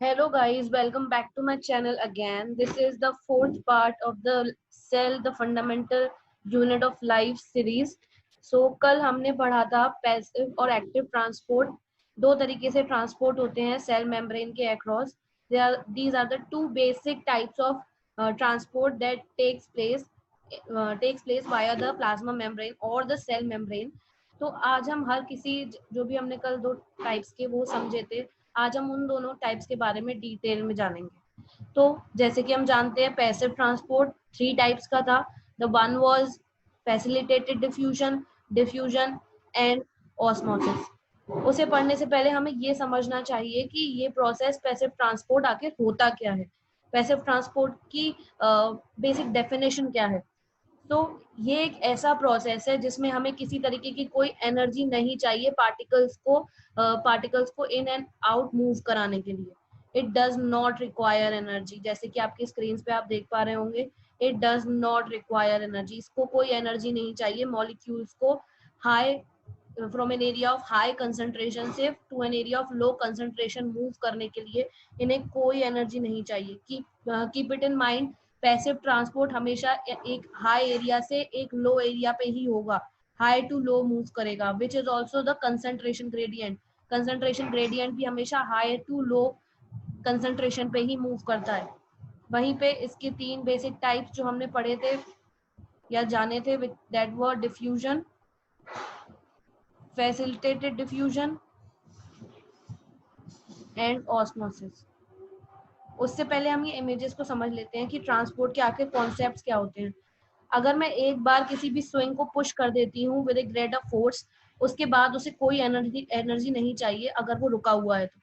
Hello guys, welcome back to my channel again. This is the fourth part of the Cell, the Fundamental Unit of Life series. So कल हमने पढ़ा था passive और active transport. दो तरीके से transport होते हैं सेल मेम्ब्रेन के across. These are the two basic types of transport that takes place via the plasma membrane or the cell membrane. तो आज हम हर किसी जो भी हमने कल दो टाइप्स के वो समझे थे, आज हम उन दोनों टाइप्स के बारे में डिटेल में जानेंगे. तो जैसे कि हम जानते हैं पैसिव ट्रांसपोर्ट 3 टाइप्स का था. The one was facilitated diffusion, diffusion and osmosis. उसे पढ़ने से पहले हमें ये समझना चाहिए कि ये प्रोसेस पैसिव ट्रांसपोर्ट आखिर होता क्या है, पैसिव ट्रांसपोर्ट की बेसिक डेफिनेशन क्या है. तो ये एक ऐसा प्रोसेस है जिसमें हमें किसी तरीके की कोई एनर्जी नहीं चाहिए पार्टिकल्स को इन एंड आउट मूव कराने के लिए. It does not require energy. जैसे कि आपकी स्क्रीन पे आप देख पा रहे होंगे, it does not require energy. इसको कोई एनर्जी नहीं चाहिए मॉलिक्यूल्स को high from an area of high concentration से to an area of low concentration move करने के लिए इन्हें कोई एनर्जी नहीं चाहिए. Keep it in mind, passive transport हमेशा एक हाई एरिया से एक लो एरिया पे ही होगा, हाई टू लो मूव करेगा, which is also the concentration gradient. Concentration gradient भी हमेशा हाई टू लो कंसंट्रेशन पे ही मूव करता है. वहीं पे इसके 3 बेसिक टाइप्स जो हमने पढ़े थे या जाने थे, that were diffusion, facilitated diffusion and osmosis. उससे पहले हम ये इमेजेस को समझ लेते हैं कि ट्रांसपोर्ट के आखिर कॉन्सेप्ट्स क्या होते हैं. अगर मैं एक बार किसी भी स्विंग को पुश कर देती हूँ विद ए ग्रेटर फोर्स, उसके बाद उसे कोई एनर्जी नहीं चाहिए अगर वो रुका हुआ है तो,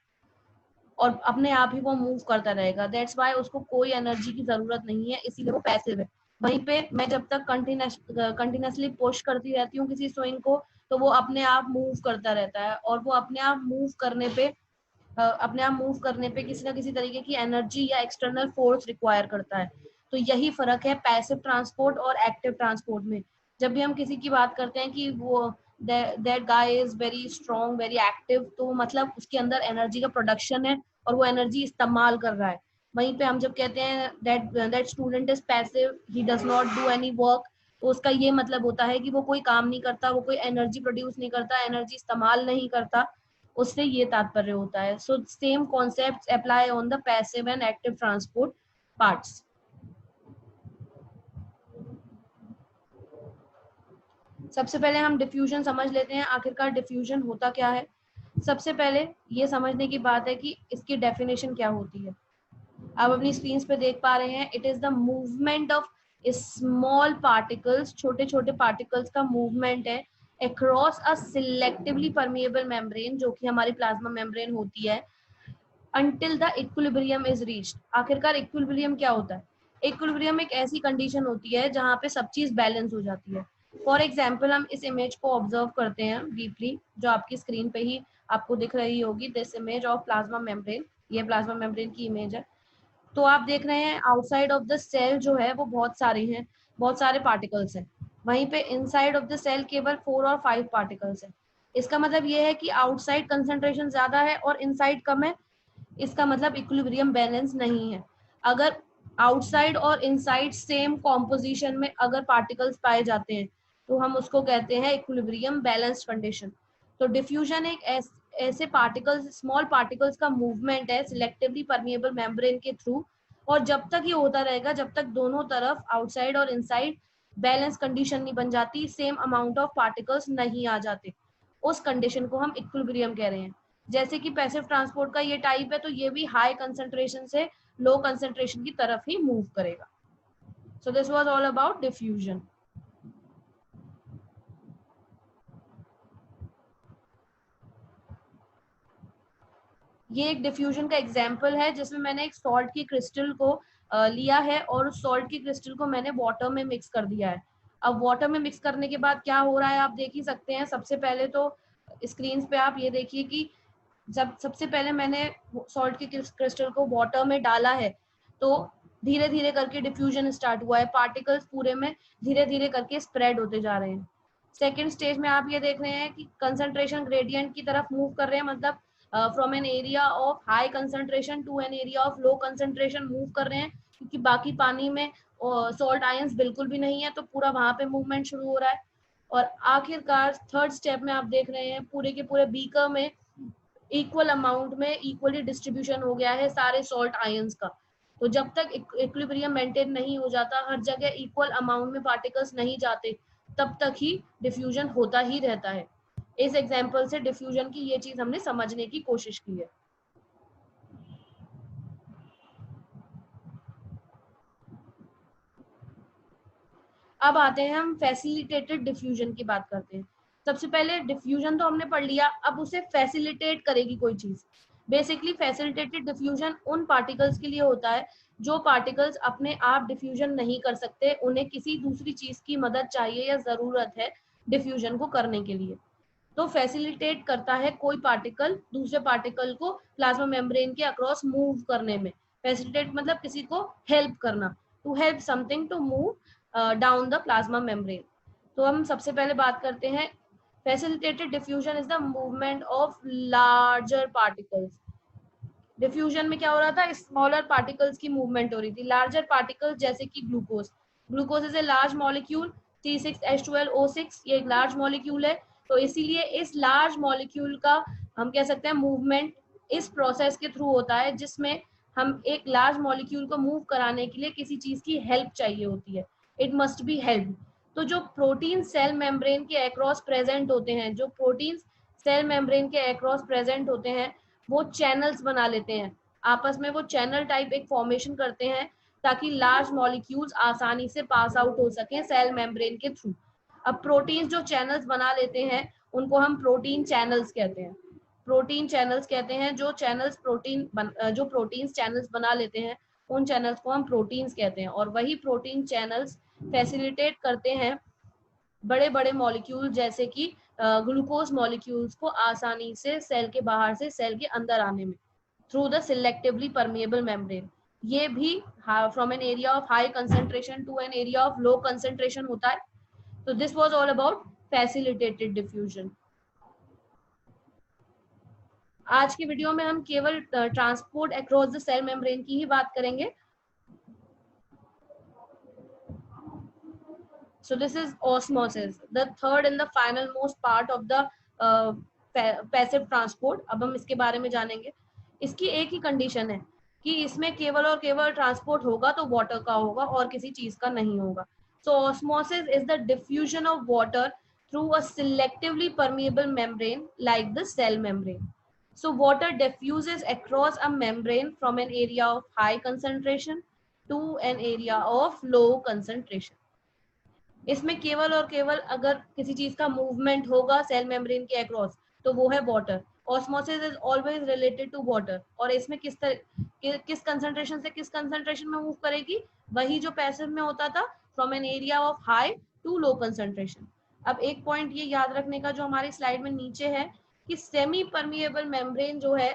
और अपने आप ही वो मूव करता रहेगा. दैट्स वाई उसको कोई एनर्जी की जरूरत नहीं है, इसीलिए वो पैसिव है. वहीं पे मैं जब तक कंटिन्यूसली पुश करती रहती हूँ किसी स्विंग को, तो वो अपने आप मूव करता रहता है, और वो अपने आप मूव करने पे किसी ना किसी तरीके की एनर्जी या एक्सटर्नल फोर्स रिक्वायर करता है. तो यही फर्क है पैसिव ट्रांसपोर्ट और एक्टिव ट्रांसपोर्ट में. जब भी हम किसी की बात करते हैं कि वो that guy is very strong, very active, तो मतलब उसके अंदर एनर्जी का प्रोडक्शन है और वो एनर्जी इस्तेमाल कर रहा है. वहीं पे हम जब कहते हैं that student is passive, he does not do any work, तो उसका ये मतलब होता है कि वो कोई काम नहीं करता, वो कोई एनर्जी प्रोड्यूस नहीं करता, एनर्जी इस्तेमाल नहीं करता. उससे ये तात्पर्य होता है. So same concepts apply on the passive and active transport parts. सबसे पहले हम डिफ्यूजन समझ लेते हैं, आखिरकार डिफ्यूजन होता क्या है. सबसे पहले ये समझने की बात है कि इसकी डेफिनेशन क्या होती है. आप अपनी स्क्रीन पे देख पा रहे हैं, it is the movement of small particles, छोटे छोटे पार्टिकल्स का मूवमेंट है across a selectively permeable membrane, जो कि हमारी प्लाज्मा मेम्ब्रेन होती है, until the equilibrium is reached. आखिरकार इक्विलिब्रियम क्या होता है. इक्विलिब्रियम एक ऐसी कंडीशन होती है जहाँ पे सब चीज बैलेंस हो जाती है. फॉर एग्जाम्पल हम इस इमेज को ऑब्जर्व करते हैं डीपली, जो आपकी स्क्रीन पे ही आपको दिख रही होगी, this image of plasma membrane. ये प्लाज्मा मेम्ब्रेन की इमेज है. तो आप देख रहे हैं आउटसाइड ऑफ द सेल जो है वो बहुत सारे हैं, बहुत सारे पार्टिकल्स हैं. वहीं पे इनसाइड ऑफ द सेल केवल 4 और 5 पार्टिकल्स हैं. इसका मतलब ये है कि आउटसाइड कंसंट्रेशन ज्यादा है और इनसाइड कम है. इसका मतलब इक्विलिब्रियम बैलेंस नहीं है. अगर आउटसाइड और इनसाइड सेम कॉम्पोजिशन में अगर पार्टिकल्स पाए जाते हैं तो हम उसको कहते हैं इक्विलिब्रियम बैलेंस्ड कंडीशन. तो डिफ्यूजन एक ऐसे पार्टिकल्स, स्मॉल पार्टिकल्स का मूवमेंट है सिलेक्टिवली परमिएबल मेम्ब्रेन के थ्रू, और जब तक ये होता रहेगा, जब तक दोनों तरफ आउटसाइड और इनसाइड बैलेंस कंडीशन नहीं बन जाती, सेम अमाउंट ऑफ पार्टिकल्स नहीं आ जाते, उस कंडीशन को हम इक्विलिब्रियम कह रहे हैं. जैसे कि पैसिव ट्रांसपोर्ट का ये टाइप है, तो ये भी हाई कंसंट्रेशन से लो कंसंट्रेशन की तरफ ही मूव करेगा. सो this was all about diffusion. ये एक डिफ्यूजन का एग्जांपल है जिसमें मैंने एक सॉल्ट की क्रिस्टल को लिया है और उस सॉल्ट की क्रिस्टल को मैंने वाटर में मिक्स कर दिया है. अब वाटर में मिक्स करने के बाद क्या हो रहा है आप देख ही सकते हैं. सबसे पहले तो स्क्रीन पे आप ये देखिए कि जब सबसे पहले मैंने सॉल्ट की क्रिस्टल को वाटर में डाला है तो धीरे धीरे करके डिफ्यूजन स्टार्ट हुआ है. पार्टिकल्स पूरे में धीरे धीरे करके स्प्रेड होते जा रहे हैं. सेकेंड स्टेज में आप ये देख रहे हैं कि कंसंट्रेशन ग्रेडियंट की तरफ मूव कर रहे हैं, मतलब from an area of high concentration to an area of low concentration move कर रहे हैं, क्योंकि बाकी पानी में सॉल्ट आयंस बिल्कुल भी नहीं है, तो पूरा वहां पे मूवमेंट शुरू हो रहा है। और आखिरकार थर्ड स्टेप में आप देख रहे हैं पूरे के पूरे बीकर में इक्वल अमाउंट में इक्वली डिस्ट्रीब्यूशन हो गया है सारे सॉल्ट आयंस का। तो जब तक इक्विलिब्रियम मेंटेन नहीं हो जाता, हर जगह इक्वल अमाउंट में पार्टिकल्स नहीं जाते, तब तक ही डिफ्यूजन होता ही रहता है। इस एग्जांपल से डिफ्यूजन की ये चीज हमने समझने की कोशिश की है। अब आते हैं हम फैसिलिटेटेड डिफ्यूजन की बात करते हैं। सबसे पहले डिफ्यूजन तो हमने पढ़ लिया, अब उसे फैसिलिटेट करेगी कोई चीज। बेसिकली फैसिलिटेटेड डिफ्यूजन उन पार्टिकल्स के लिए होता है जो पार्टिकल्स अपने आप डिफ्यूजन नहीं कर सकते, उन्हें किसी दूसरी चीज की मदद चाहिए या जरूरत है डिफ्यूजन को करने के लिए। तो फैसिलिटेट करता है कोई पार्टिकल दूसरे पार्टिकल को प्लाज्मा मेम्ब्रेन के अक्रॉस मूव करने में। फैसिलिटेट मतलब किसी को हेल्प करना, to help something to move down the plasma membrane. तो हम सबसे पहले बात करते हैं facilitated diffusion is the movement of larger particles. Diffusion में क्या हो रहा था, स्मॉलर पार्टिकल्स की मूवमेंट हो रही थी। लार्जर पार्टिकल्स जैसे कि glucose, glucose is a large molecule, C6H12O6, ये एक लार्ज मॉलिक्यूल है। तो इसीलिए इस लार्ज मॉलिक्यूल का हम कह सकते हैं मूवमेंट इस प्रोसेस के थ्रू होता है, जिसमें हम एक लार्ज मॉलिक्यूल को मूव कराने के लिए किसी चीज की हेल्प चाहिए होती है, इट मस्ट बी हेल्प। तो जो प्रोटीन सेल मेम्ब्रेन के अक्रॉस प्रेजेंट होते हैं, जो प्रोटीन सेल मेम्ब्रेन के अक्रॉस प्रेजेंट होते हैं, वो चैनल्स बना लेते हैं आपस में, वो चैनल टाइप एक फॉर्मेशन करते हैं ताकि लार्ज मॉलिक्यूल्स आसानी से पास आउट हो सके सेल मेम्ब्रेन के थ्रू। अब प्रोटीन जो चैनल्स बना लेते हैं उनको हम प्रोटीन चैनल्स कहते हैं। प्रोटीन चैनल्स कहते हैं जो चैनल्स जो प्रोटीन चैनल्स बना लेते हैं, उन चैनल्स को हम प्रोटीन्स कहते हैं। और वही प्रोटीन चैनल्स फैसिलिटेट करते हैं बड़े बड़े मॉलिक्यूल जैसे कि ग्लूकोज मॉलिक्यूल्स को आसानी से सेल के बाहर से सेल के अंदर आने में, through the selectively permeable membrane. ये भी from an area of high concentration to an area of low concentration होता है। तो this was all about facilitated diffusion. आज की वीडियो में हम केवल transport across the cell membrane की ही बात करेंगे। So this is osmosis, the third and the final most part of the passive transport. अब हम इसके बारे में जानेंगे। इसकी एक ही कंडीशन है कि इसमें केवल और केवल ट्रांसपोर्ट होगा तो वाटर का होगा और किसी चीज का नहीं होगा। So osmosis is the diffusion of water through a selectively permeable membrane like the cell membrane. So water diffuses across a membrane from an area of high concentration to an area of low concentration. इसमें केवल और केवल अगर किसी चीज का movement होगा cell membrane के अक्रॉस तो वो है water. Osmosis is always related to water. और इसमें किस कंसंट्रेशन से किस कंसंट्रेशन में मूव करेगी, वही जो पैसिव में होता था, from an area of high to low concentration. अब एक पॉइंट ये याद रखने का जो हमारी स्लाइड में नीचे है कि सेमी परमिएबल मेम्ब्रेन जो है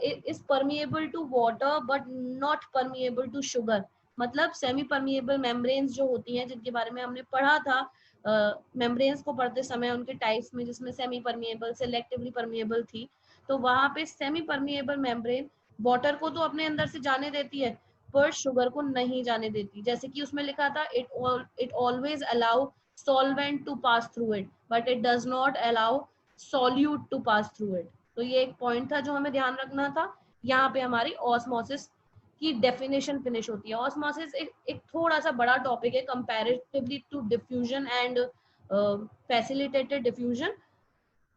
is permeable to water but not permeable to sugar. मतलब सेमी परमिएबल मेम्ब्रेन्स जो होती हैं, जिनके बारे में हमने पढ़ा था मेम्ब्रेन्स को पढ़ते समय उनके टाइप्स में, जिसमें सेमी परमिएबल सेलेक्टिवली परमिएबल थी, तो वहां पे सेमी परमिएबल मेम्ब्रेन वाटर को तो अपने अंदर से जाने देती है पर शुगर को नहीं जाने देती। जैसे कि उसमें लिखा था it always allow solvent to pass through it but it does not allow solute to pass through it. तो ये एक पॉइंट था जो हमें ध्यान रखना था। यहाँ पे हमारी ऑस्मोसिस की डेफिनेशन फिनिश होती है। ऑस्मोसिस एक थोड़ा सा बड़ा टॉपिक है comparatively to diffusion and facilitated diffusion.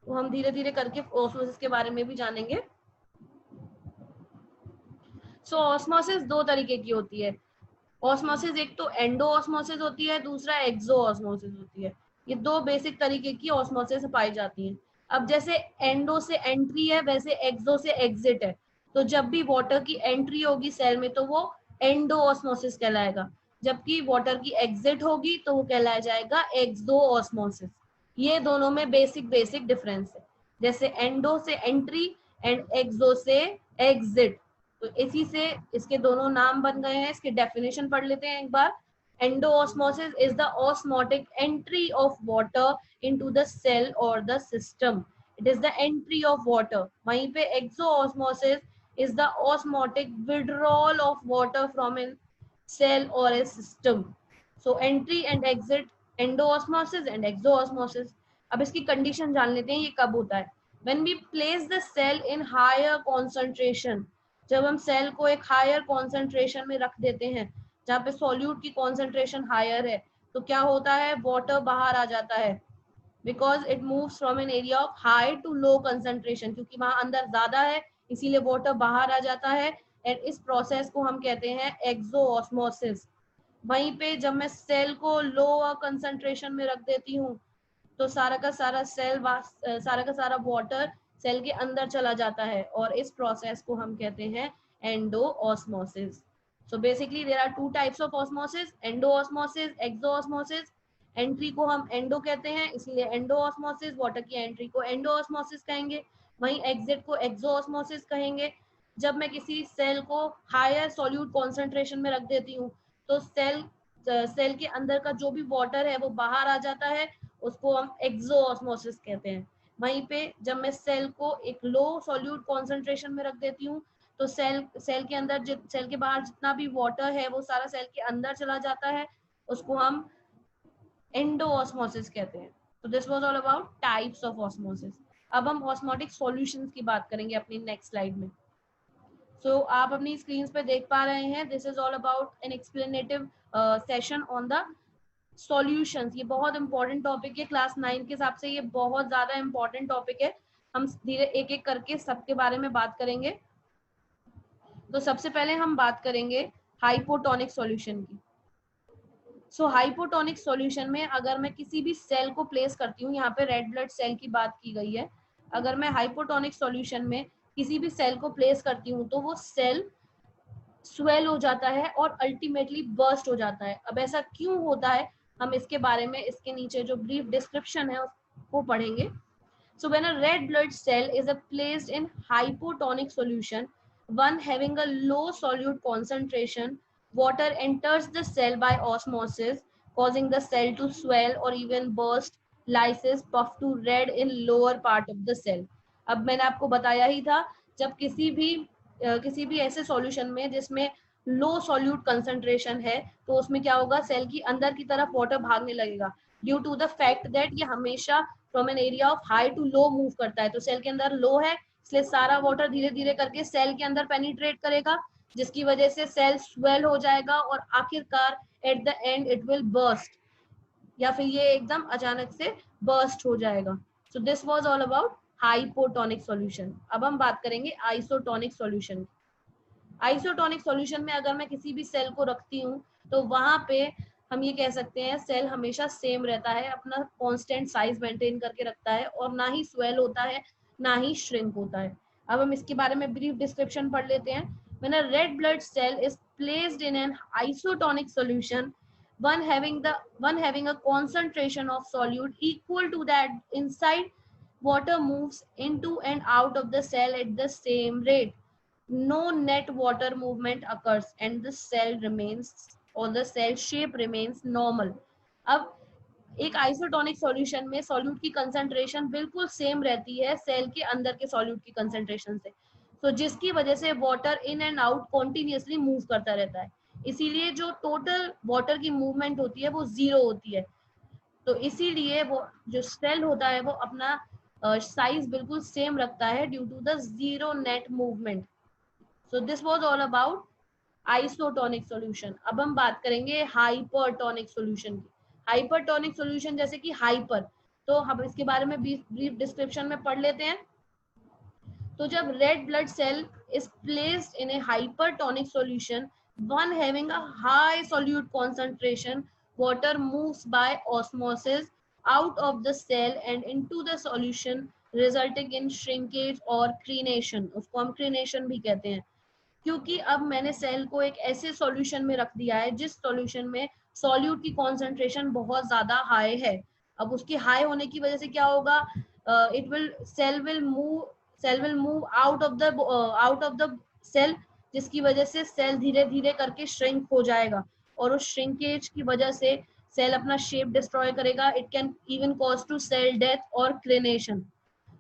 तो हम धीरे धीरे करके ऑस्मोसिस के बारे में भी जानेंगे। सो ऑस्मोसिस दो तरीके की होती है। ऑस्मोसिस एक तो एंडो ऑस्मोसिस होती है, दूसरा एक्सो ऑस्मोसिस होती है। ये दो बेसिक तरीके की ऑस्मोसिस पाई जाती हैं। अब जैसे एंडो से एंट्री है वैसे एक्सो से एग्जिट है। तो जब भी वाटर की एंट्री होगी सेल में तो वो एंडो ऑस्मोसिस कहलाएगा, जबकि वाटर की एग्जिट होगी तो वो कहलाया जाएगा एक्सो ऑस्मोसिस। ये दोनों में बेसिक डिफरेंस है, जैसे एंडो से एंट्री एंड एक्सो से एग्जिट। तो इसी से इसके दोनों नाम बन गए हैं। इसके डेफिनेशन पढ़ लेते हैं एक बार। Endoosmosis is the osmotic entry of water into the cell or the system. It is the entry of water. वहीं पे exoosmosis is the osmotic withdrawal of water from a cell और a system. So entry and exit, endoosmosis and exoosmosis. अब इसकी condition जान लेते हैं ये कब होता है। When we place the cell in higher concentration, जब हम सेल को एक हायर कॉन्सेंट्रेशन में रख देते हैं जहाँ पे सॉल्यूट की कॉन्सेंट्रेशन हायर है, तो क्या होता है, वाटर बाहर आ जाता है, because it moves from an area of high to low concentration, क्योंकि वहां अंदर ज्यादा है इसीलिए वाटर बाहर आ जाता है। एंड इस प्रोसेस को हम कहते हैं एक्सोऑस्मोसिस। वहीं पे जब मैं सेल को लोअर कंसेंट्रेशन में रख देती हूँ तो सारा का सारा सारा का सारा वाटर सेल के अंदर चला जाता है, और इस प्रोसेस को हम कहते हैं endoosmosis. So basically there are two types of osmosis, endoosmosis, exoosmosis. Entry को हम एंडो कहते हैं इसलिए एंडोऑस्मोसिस, वाटर की एंट्री को एंडोऑस्मोसिस कहेंगे, वहीं एग्जिट को एक्सोऑस्मोसिस कहेंगे। जब मैं किसी सेल को हायर सॉल्यूट कॉन्सेंट्रेशन में रख देती हूँ तो सेल के अंदर का जो भी वाटर है वो बाहर आ जाता है, उसको हम एक्सोऑस्मोसिस कहते हैं। वहीं पे जब मैं सेल को एक लो सॉल्यूट कॉन्सेंट्रेशन में रख देती हूँ तो सेल के अंदर सेल के बाहर जितना भी वाटर है वो सारा सेल के अंदर चला जाता है, उसको हम एंडोऑस्मोसिस कहते हैं। तो this was all about types of osmosis. अब हम ऑस्मोटिक सॉल्यूशंस की बात करेंगे अपनी नेक्स्ट स्लाइड में। आप अपनी स्क्रीन पे देख पा रहे हैं, this is all about an एक्सप्लेनेटिव session on the solutions. ये बहुत इंपॉर्टेंट टॉपिक है, क्लास 9 के हिसाब से ये बहुत ज्यादा इंपॉर्टेंट टॉपिक है। हम धीरे एक एक करके सबके बारे में बात करेंगे। तो सबसे पहले हम बात करेंगे हाइपोटोनिक सॉल्यूशन की। हाइपोटोनिक सॉल्यूशन में अगर मैं किसी भी सेल को प्लेस करती हूँ, यहाँ पे रेड ब्लड सेल की बात की गई है, अगर मैं हाइपोटोनिक सॉल्यूशन में किसी भी सेल को प्लेस करती हूँ तो वो सेल स्वेल हो जाता है और अल्टीमेटली बर्स्ट हो जाता है। अब ऐसा क्यों होता है, हम इसके बारे में इसके नीचे जो ब्रीफ डिस्क्रिप्शन है उसको पढ़ेंगे। So when a red blood cell is placed in hypotonic solution, one having a low solute concentration, water enters the cell by osmosis, causing the cell to swell or even burst, lysis puff to red in lower part of the cell. अब मैंने आपको बताया ही था, जब किसी भी ऐसे solution में जिसमें लो सॉल्यूट कंसंट्रेशन है तो उसमें क्या होगा, सेल की अंदर की तरफ वाटर भागने लगेगा, due to the fact that ये हमेशा from an area of high to low move करता है। तो सेल के अंदर लो है इसलिए सारा वाटर धीरे धीरे करके सेल के अंदर पेनिट्रेट करेगा, जिसकी वजह से सेल स्वेल हो जाएगा और आखिरकार at the end it will burst, या फिर ये एकदम अचानक से बर्स्ट हो जाएगा। सो this was all about hypotonic solution. अब हम बात करेंगे आइसोटोनिक सॉल्यूशन। आइसोटोनिक सॉल्यूशन में अगर मैं किसी भी सेल को रखती हूँ तो वहां पे हम ये कह सकते हैं सेल हमेशा सेम रहता है, अपना कांस्टेंट साइज मेंटेन करके रखता है और ना ही स्वेल होता है ना ही श्रिंक होता है। अब हम इसके बारे में ब्रीफ डिस्क्रिप्शन पढ़ लेते हैं। When a red blood cell is placed in an isotonic solution, one having a concentration of solute equal to that inside, water moves into and out of the cell at the same rate. No net water movement occurs and the cell remains or the cell shape remains normal. अब एक isotonic solution में solute की concentration बिल्कुल same रहती है cell के अंदर के सॉल्यूट की कंसंट्रेशन से, तो जिसकी वजह से water in and out continuously move करता रहता है, इसीलिए जो टोटल वाटर की मूवमेंट होती है वो जीरो होती है। तो इसीलिए वो जो सेल होता है वो अपना साइज बिल्कुल सेम रखता है due to the zero net movement. So this was all about isotonic solution. अब हम बात करेंगे हाइपरटोनिक सॉल्यूशन की। हाइपरटोनिक सॉल्यूशन जैसे कि हाइपर, तो हम इसके बारे में ब्रीफ डिस्क्रिप्शन में पढ़ लेते हैं। तो जब red blood cell is placed in a hypertonic solution, one having a high solute concentration, water moves by osmosis out of the cell and into the solution, resulting in shrinkage और crenation। उसको हम crenation भी कहते हैं, क्योंकि अब मैंने cell को एक ऐसे सॉल्यूशन में रख दिया है जिस सॉल्यूशन में सॉल्यूट की कॉन्सेंट्रेशन बहुत ज्यादा हाई है। अब उसकी हाई होने की वजह से क्या होगा, cell will move out of the cell, जिसकी वजह से सेल धीरे धीरे करके श्रिंक हो जाएगा और उस श्रिंकेज की वजह से सेल अपना शेप डिस्ट्रॉय करेगा। It can even cause to cell death और क्लिनेशन।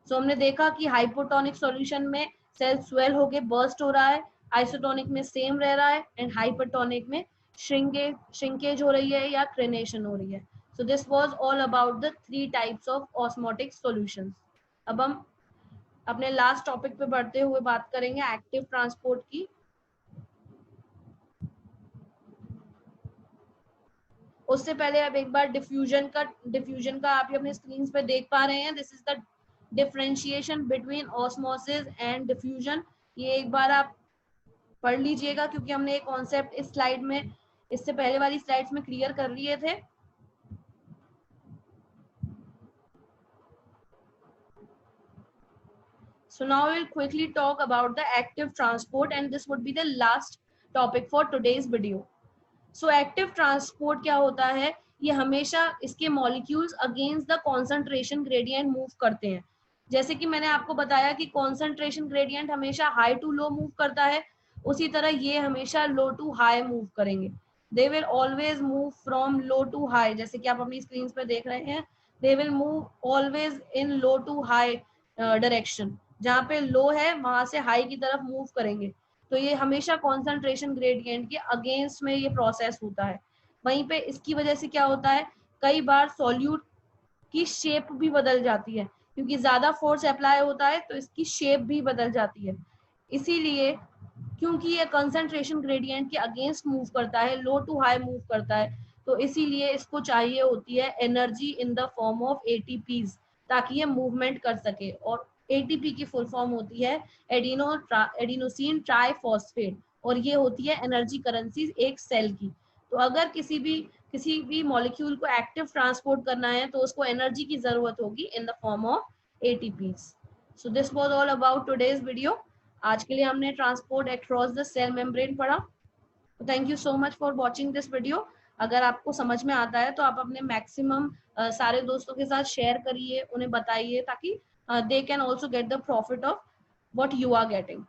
सो हमने देखा कि हाइपोटोनिक सॉल्यूशन में सेल स्वेल होके बर्स्ट हो रहा है, आइसोटोनिक में सेम रह रहा है, एंड हाइपरटोनिक में श्रिंकेज हो रही है या क्रेनेशन हो रही है. So this was all about the 3 types of osmotic solutions. अब हम अपने लास्ट टॉपिक पे बढ़ते हुए बात करेंगे एक्टिव ट्रांसपोर्ट की. उससे पहले आप एक बार डिफ्यूजन का आप अपने स्क्रीन पे देख पा रहे हैं. This is the differentiation between osmosis and diffusion. ये एक बार आप पढ़ लीजिएगा क्योंकि हमने एक कॉन्सेप्ट इस स्लाइड में, इससे पहले वाली स्लाइड्स में क्लियर कर लिए थे. So now we'll quickly talk about the active transport and this would be the last topic for today's video. So active transport क्या होता है? ये हमेशा इसके molecules against the concentration gradient move करते हैं. जैसे कि मैंने आपको बताया कि कॉन्सेंट्रेशन ग्रेडियंट हमेशा हाई टू लो मूव करता है, उसी तरह ये हमेशा लो टू हाई मूव करेंगे. They will always move from low to high. जैसे कि आप अपनी स्क्रीन पे देख रहे हैं, they will move always in low to high direction. जहाँ पे लो है वहां से हाई की तरफ मूव करेंगे. तो ये हमेशा कॉन्सेंट्रेशन ग्रेडियंट के अगेंस्ट में ये प्रोसेस होता है. वहीं पे इसकी वजह से क्या होता है, कई बार सॉल्यूट की शेप भी बदल जाती है क्योंकि ज्यादा फोर्स अप्लाई होता है तो इसकी शेप भी बदल जाती है. इसीलिए क्योंकि ये कंसंट्रेशन ग्रेडियंट के अगेंस्ट मूव करता है, लो टू हाई मूव करता है, तो इसीलिए इसको चाहिए होती है energy in the form of ATPs ताकि ये मूवमेंट कर सके. और एटीपी की फुल फॉर्म होती है एडिनोसिन ट्राइफॉस्फेट और ये होती है एनर्जी करेंसी एक सेल की. तो अगर किसी भी मॉलिक्यूल को एक्टिव ट्रांसपोर्ट करना है तो उसको एनर्जी की जरूरत होगी in the form of ATPs. So this was all about today's video. आज के लिए हमने transport across the cell membrane पढ़ा. Thank you so much for watching this video. अगर आपको समझ में आता है तो आप अपने मैक्सिमम सारे दोस्तों के साथ शेयर करिए, उन्हें बताइए ताकि they can also get the profit of what you are getting.